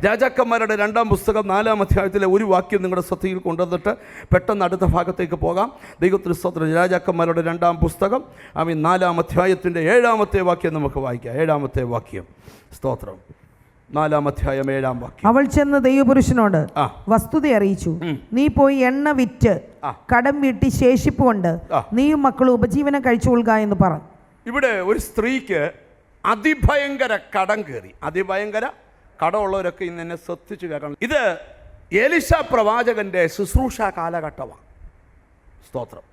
രാജാക്കന്മാരുടെ 2-ാം പുസ്തകം 4-ാം അധ്യായത്തിലെ ഒരു വാക്യം നിങ്ങളുടെ ശ്രദ്ധയിൽ കൊണ്ടുവന്നിട്ട് പെട്ടെന്ന് അടുത്ത ഭാഗത്തേക്ക് പോകാം. ദൈവത്തിന് സ്തോത്രം. രാജാക്കന്മാരുടെ 2-ാം പുസ്തകം 4-ാം അധ്യായത്തിൻ്റെ 7-ാമത്തെ വാക്യം നമുക്ക് വായിക്കാം. 7-ാമത്തെ വാക്യം. സ്തോത്രം. 4-ാം അധ്യായം 7-ാം വാക്യം. അവൾ ചെന്ന് ദൈവപുരുഷനോട് വസ്തുത അറിയിച്ചു. നീ പോയി എണ്ണ വിറ്റ് കടം വീട്ടി ശേഷിപ്പ് കൊണ്ട് നീയും മക്കളും ഉപജീവനം കഴിച്ചുകൊള്ളുക എന്ന് പറഞ്ഞു. ഇവിടെ ഒരു സ്ത്രീക്ക് അതിഭയങ്കര കടം കയറി. അതിഭയങ്കര കടമുള്ളവരൊക്കെ ഇന്ന് എന്നെ ശ്രദ്ധിച്ച് കേൾക്കണം. ഇത് എലീശ പ്രവാചകന്റെ ശുശ്രൂഷ കാലഘട്ടമാണ്. സ്തോത്രം.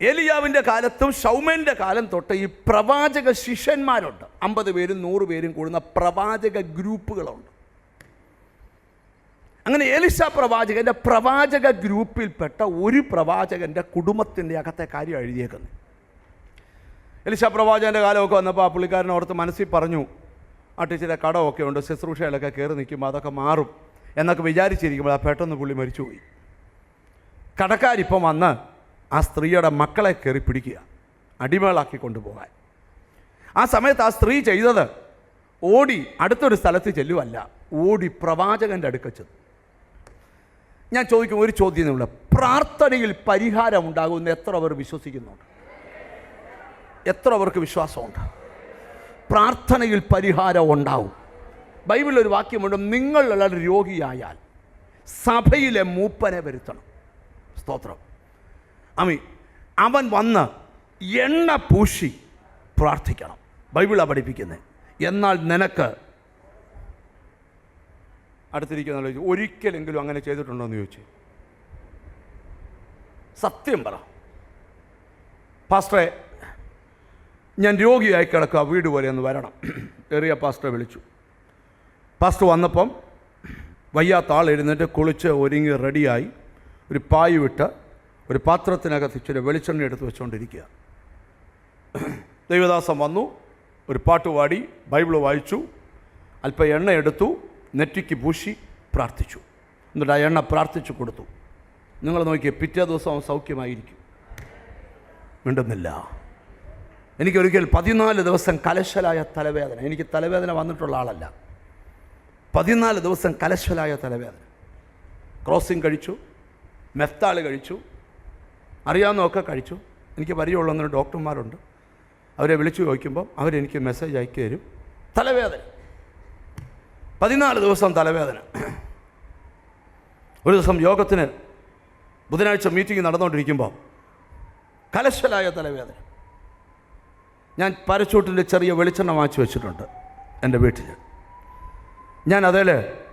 ഏലിയാവിൻ്റെ കാലത്തും ശൗമേൻ്റെ കാലം തൊട്ട് ഈ പ്രവാചക ശിഷ്യന്മാരുണ്ട്. 50 പേരും 100 പേരും കൂടുന്ന പ്രവാചക ഗ്രൂപ്പുകളുണ്ട്. അങ്ങനെ എലീശ പ്രവാചകൻ്റെ പ്രവാചക ഗ്രൂപ്പിൽപ്പെട്ട ഒരു പ്രവാചകൻ്റെ കുടുംബത്തിൻ്റെ അകത്തെ കാര്യം എഴുതിയേക്കുന്നു. എലീശ പ്രവാചകൻ്റെ കാലമൊക്കെ വന്നപ്പോൾ ആ പുള്ളിക്കാരൻ ഓർത്ത് മനസ്സിൽ പറഞ്ഞു, ആ ടീച്ചറെ കടമൊക്കെ ഉണ്ട്, ശുശ്രൂഷയിലൊക്കെ കയറി നിൽക്കുമ്പോൾ അതൊക്കെ മാറും എന്നൊക്കെ വിചാരിച്ചിരിക്കുമ്പോൾ ആ പെട്ടെന്ന് പുള്ളി മരിച്ചുപോയി. കടക്കാരിപ്പം വന്ന് ആ സ്ത്രീയുടെ മക്കളെ കയറി പിടിക്കുക, അടിമകളാക്കി കൊണ്ടുപോകാൻ. ആ സമയത്ത് ആ സ്ത്രീ ചെയ്തത് ഓടി അടുത്തൊരു സ്ഥലത്ത് ചെല്ലുവല്ല, ഓടി പ്രവാചകൻ്റെ അടുക്ക ചെന്നു. ഞാൻ ചോദിക്കും ഒരു ചോദ്യം, പ്രാർത്ഥനയിൽ പരിഹാരം ഉണ്ടാകുമെന്ന് എത്ര പേർ വിശ്വസിക്കുന്നുണ്ട്? എത്ര പേർക്ക് വിശ്വാസമുണ്ട്? പ്രാർത്ഥനയിൽ പരിഹാരം ഉണ്ടാവും. ബൈബിളിലൊരു വാക്യമുണ്ട്, നിങ്ങളുള്ള രോഗിയായാൽ സഭയിലെ മൂപ്പനെ വരുത്തണം. സ്തോത്രം. അവൻ വന്ന് എണ്ണ പൂശി പ്രാർത്ഥിക്കണം. ബൈബിളാണ് പഠിപ്പിക്കുന്നത്. എന്നാൽ നിനക്ക് അടുത്തിരിക്കുന്ന ചോദിച്ചു, ഒരിക്കലെങ്കിലും അങ്ങനെ ചെയ്തിട്ടുണ്ടോ എന്ന് ചോദിച്ചു. സത്യം പറ പാസ്റ്ററെ, ഞാൻ രോഗിയായി കിടക്കുക, വീട് പോലെ ഒന്ന് വരണം. ഏറിയ പാസ്റ്ററെ വിളിച്ചു. പാസ്റ്റർ വന്നപ്പം വയ്യാത്ത ആൾ എഴുന്നേറ്റ് കുളിച്ച് ഒരുങ്ങി റെഡിയായി ഒരു പായ് വിട്ട് ഒരു പാത്രത്തിനകത്ത് ഇച്ചിരി വെളിച്ചെണ്ണ എടുത്ത് വെച്ചുകൊണ്ടിരിക്കുക. ദൈവദാസൻ വന്നു, ഒരു പാട്ട് പാടി, ബൈബിൾ വായിച്ചു, അല്പം എണ്ണ എടുത്തു, നെറ്റിക്ക് പൂശി പ്രാർത്ഥിച്ചു. എന്നിട്ട് ആ എണ്ണ പ്രാർത്ഥിച്ചു കൊടുത്തു. നിങ്ങൾ നോക്കിയേ, പിറ്റേ ദിവസം അവൻ സൗഖ്യമായിരിക്കും. മിണ്ടുന്നില്ല. എനിക്കൊരിക്കൽ 14 ദിവസം കലശലായ തലവേദന. എനിക്ക് തലവേദന വന്നിട്ടുള്ള ആളല്ല. 14 ദിവസം കലശലായ തലവേദന. ക്രോസിങ് കഴിച്ചു, മെഫ്താൾ കഴിച്ചു, അറിയാവുന്നതൊക്കെ കഴിച്ചു. എനിക്ക് പരിചയമുള്ളൊന്നൊരു ഡോക്ടർമാരുണ്ട്. അവരെ വിളിച്ചു ചോദിക്കുമ്പോൾ അവരെനിക്ക് മെസ്സേജ് അയക്കി തരും. തലവേദന 14 ദിവസം തലവേദന. ഒരു ദിവസം യോഗത്തിന് ബുധനാഴ്ച മീറ്റിംഗ് നടന്നുകൊണ്ടിരിക്കുമ്പോൾ കലശലായ തലവേദന. ഞാൻ പാരച്ചൂട്ടിൻ്റെ ചെറിയ വെളിച്ചെണ്ണ വാങ്ങിച്ചു വെച്ചിട്ടുണ്ട് എൻ്റെ വീട്ടിൽ. ഞാൻ അതിൽ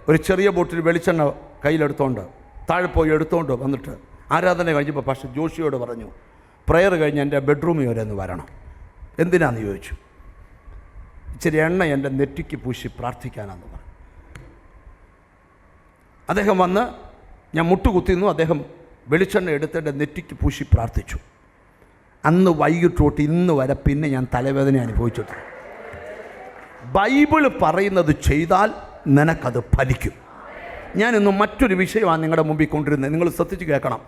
ഒരു ചെറിയ ബോട്ടിൽ വെളിച്ചെണ്ണ കയ്യിലെടുത്തോണ്ട് താഴെ പോയി എടുത്തുകൊണ്ട് വന്നിട്ട് ആരാധന കഴിഞ്ഞപ്പോൾ പാസ്റ്റർ ജോഷിയോട് പറഞ്ഞു, പ്രയർ കഴിഞ്ഞ് എൻ്റെ ബെഡ്റൂമിൽ വരെ ഒന്ന് വരണം. എന്തിനാന്ന് ചോദിച്ചു. ഇച്ചിരി എണ്ണ എൻ്റെ നെറ്റിക്ക് പൂശി പ്രാർത്ഥിക്കാനാന്ന് പറഞ്ഞു. അദ്ദേഹം വന്ന് ഞാൻ മുട്ടുകുത്തിന്നു. അദ്ദേഹം വെളിച്ചെണ്ണ എടുത്ത് എൻ്റെ നെറ്റിക്ക് പൂശി പ്രാർത്ഥിച്ചു. അന്ന് വൈകിട്ട് തൊട്ട് ഇന്ന് വരെ പിന്നെ ഞാൻ തലവേദന അനുഭവിച്ചിട്ടുണ്ട്. ബൈബിള് പറയുന്നത് ചെയ്താൽ നിനക്കത് ഫലിക്കും. ഞാനിന്ന് മറ്റൊരു വിഷയമാണ് നിങ്ങളുടെ മുമ്പിൽ കൊണ്ടിരുന്നത്. നിങ്ങൾ ശ്രദ്ധിച്ച് കേൾക്കണം.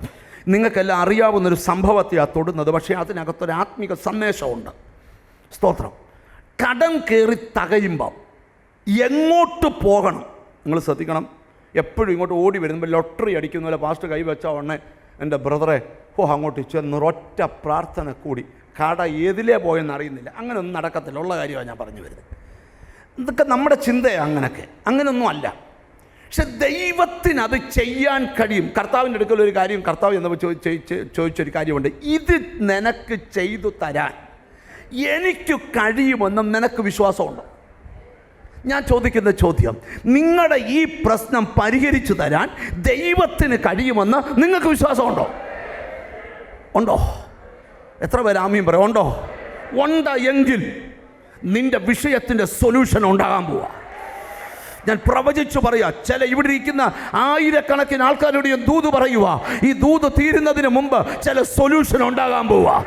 നിങ്ങൾക്കെല്ലാം അറിയാവുന്നൊരു സംഭവത്തെയാണ് തൊടുന്നത്, പക്ഷേ അതിനകത്തൊരു ആത്മിക സന്ദേശമുണ്ട്. സ്തോത്രം. കടം കയറി തകയുമ്പം എങ്ങോട്ട് പോകണം നിങ്ങൾ ശ്രദ്ധിക്കണം. എപ്പോഴും ഇങ്ങോട്ട് ഓടി വരുമ്പോൾ ലോട്ടറി അടിക്കുന്ന പോലെ പാസ്റ്റ് കൈവച്ച ഉടനെ എൻ്റെ ബ്രദറെ അങ്ങോട്ട് ചെന്നൊരൊറ്റ പ്രാർത്ഥന കൂടി കട ഏതിലേ പോയെന്ന് അറിയുന്നില്ല. അങ്ങനെയൊന്നും നടക്കത്തില്ല. ഉള്ള കാര്യമാണ് ഞാൻ പറഞ്ഞു വരുന്നത്. ഇതൊക്കെ നമ്മുടെ ചിന്തയാണ്. അങ്ങനെയൊന്നും അല്ല. പക്ഷെ ദൈവത്തിന് അത് ചെയ്യാൻ കഴിയും. കർത്താവിൻ്റെ അടുക്കൽ ഒരു കാര്യം കർത്താവ് എന്നപ്പോൾ ചോദിച്ചൊരു കാര്യമുണ്ട്. ഇത് നിനക്ക് ചെയ്തു തരാൻ എനിക്ക് കഴിയുമെന്നും നിനക്ക് വിശ്വാസമുണ്ടോ? ഞാൻ ചോദിക്കുന്ന ചോദ്യം, നിങ്ങളുടെ ഈ പ്രശ്നം പരിഹരിച്ചു തരാൻ ദൈവത്തിന് കഴിയുമെന്ന് നിങ്ങൾക്ക് വിശ്വാസമുണ്ടോ? ഉണ്ടോ? എത്ര പേര് ആമീൻ പറയും? ഉണ്ടോ? ഉണ്ട് എങ്കിൽ നിന്റെ വിഷയത്തിൻ്റെ സൊല്യൂഷൻ ഉണ്ടാകാൻ പോവാ. ഞാൻ പ്രവചിച്ചു പറയാ, ചില ഇവിടെ ഇരിക്കുന്ന ആയിരക്കണക്കിന് ആൾക്കാരോട് ദൂത് പറയുക, ഈ ദൂത് തീരുന്നതിന് മുമ്പ് ചില സൊല്യൂഷൻ ഉണ്ടാകാൻ പോവാ.